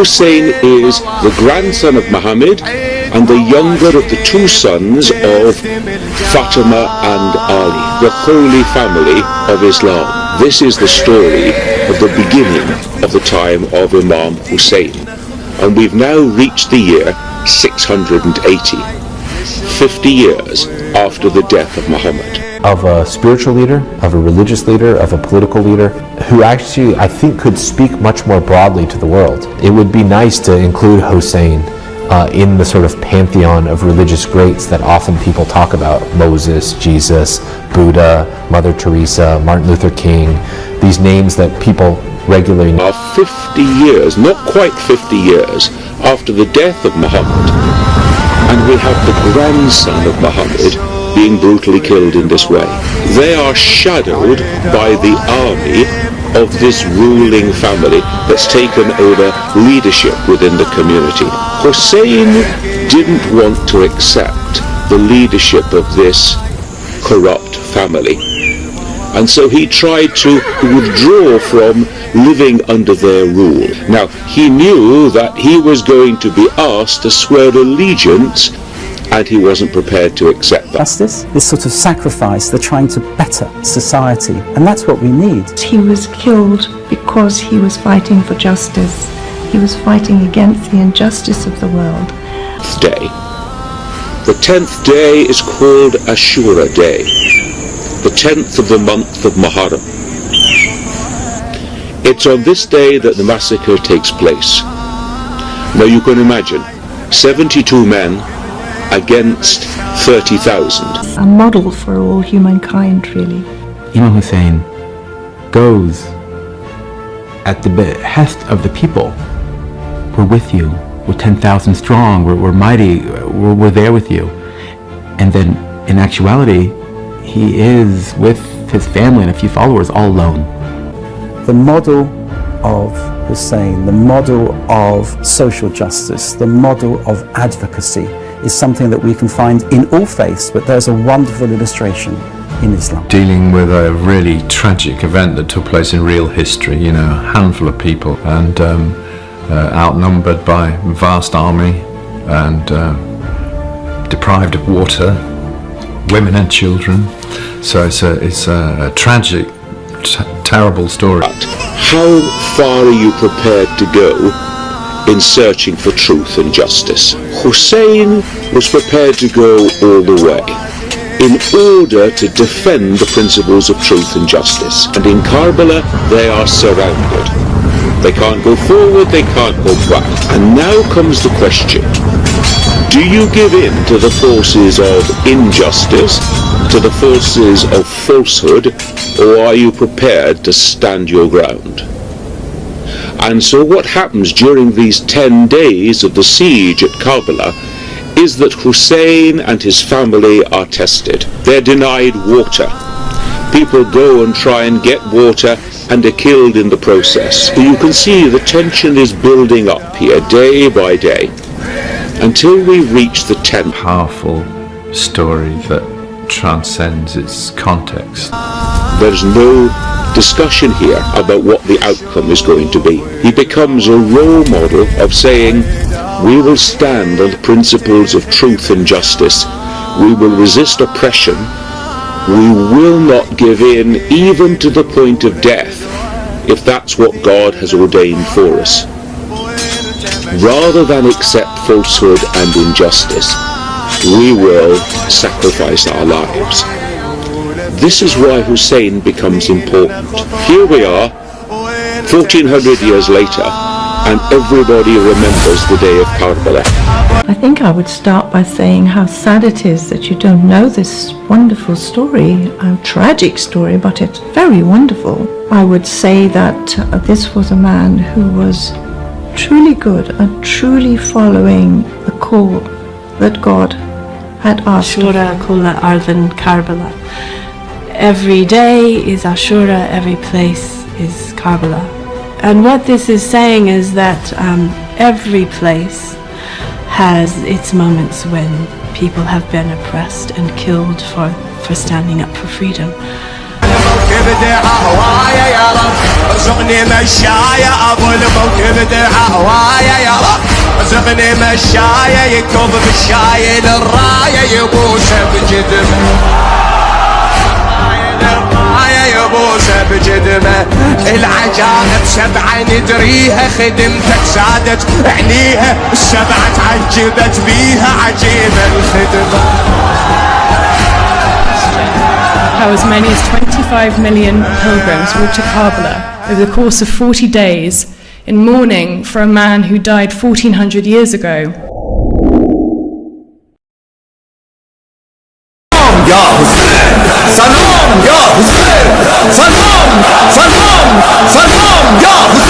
Hussain is the grandson of Muhammad and the younger of the two sons of Fatima and Ali, the holy family of Islam. This is the story of the beginning of the time of Imam Hussain. And we've now reached the year 680, 50 years after the death of Muhammad. Of a spiritual leader, of a religious leader, of a political leader, who actually, I think, could speak much more broadly to the world. It would be nice to include Hussain in the sort of pantheon of religious greats that often people talk about. Moses, Jesus, Buddha, Mother Teresa, Martin Luther King, these names that people regularly know. 50 years, not quite 50 years, after the death of Muhammad, and we have the grandson of Muhammad being brutally killed in this way. They are shadowed by the army of this ruling family that's taken over leadership within the community. Hussain didn't want to accept the leadership of this corrupt family, and so he tried to withdraw from living under their rule. Now, he knew that he was going to be asked to swear allegiance, and he wasn't prepared to accept that. Justice, this sort of sacrifice, they're trying to better society, and that's what we need. He was killed because he was fighting for justice. He was fighting against the injustice of the world. Day. The 10th day is called Ashura Day, the 10th of the month of Muharram. It's on this day that the massacre takes place. Now you can imagine, 72 men against 30,000. A model for all humankind, really. Imam Hussain goes at the behest of the people. We're with you. We're 10,000 strong. We're mighty. We're there with you. And then, in actuality, he is with his family and a few followers all alone. The model of Hussain, the model of social justice, the model of advocacy is something that we can find in all faiths, but there's a wonderful illustration in Islam. Dealing with a really tragic event that took place in real history, you know, a handful of people, and outnumbered by a vast army, and deprived of water, women and children. So it's a tragic, terrible story. How far are you prepared to go in searching for truth and justice? Hussain was prepared to go all the way in order to defend the principles of truth and justice. And in Karbala, they are surrounded. They can't go forward, they can't go back. And now comes the question, do you give in to the forces of injustice, to the forces of falsehood, or are you prepared to stand your ground? And so what happens during these 10 days of the siege at Karbala is that Hussain and his family are tested. They're denied water. People go and try and get water and are killed in the process. So you can see the tension is building up here day by day until we reach the 10th. Powerful story that transcends its context. There's no discussion here about what the outcome is going to be. He becomes a role model of saying, we will stand on the principles of truth and justice. We will resist oppression. We will not give in even to the point of death if that's what God has ordained for us. Rather than accept falsehood and injustice, we will sacrifice our lives. This is why Hussain becomes important. Here we are, 1400 years later, and everybody remembers the day of Karbala. I think I would start by saying how sad it is that you don't know this wonderful story, a tragic story, but it's very wonderful. I would say that this was a man who was truly good and truly following the call that God had asked. Ashura kulla ardhan Karbala. Every day is Ashura, every place is Karbala. And what this is saying is that every place has its moments when people have been oppressed and killed for standing up for freedom. رزقني مشاية ابو الموكب دعا هواية يا رب رزقني مشاية يكب بالشاي للراية يبوسه بجدمه يبوسه بجدمه العجائب سبعة ندريها خدمتك سادت عينيها السبعة تعجبت بيها عجيبة الخدمة. How as many as 25 million pilgrims walked to Karbala over the course of 40 days in mourning for a man who died 1400 years ago. Ya Hussain, Salam Ya Hussain, Salam, Salam, Salam Ya Hussain.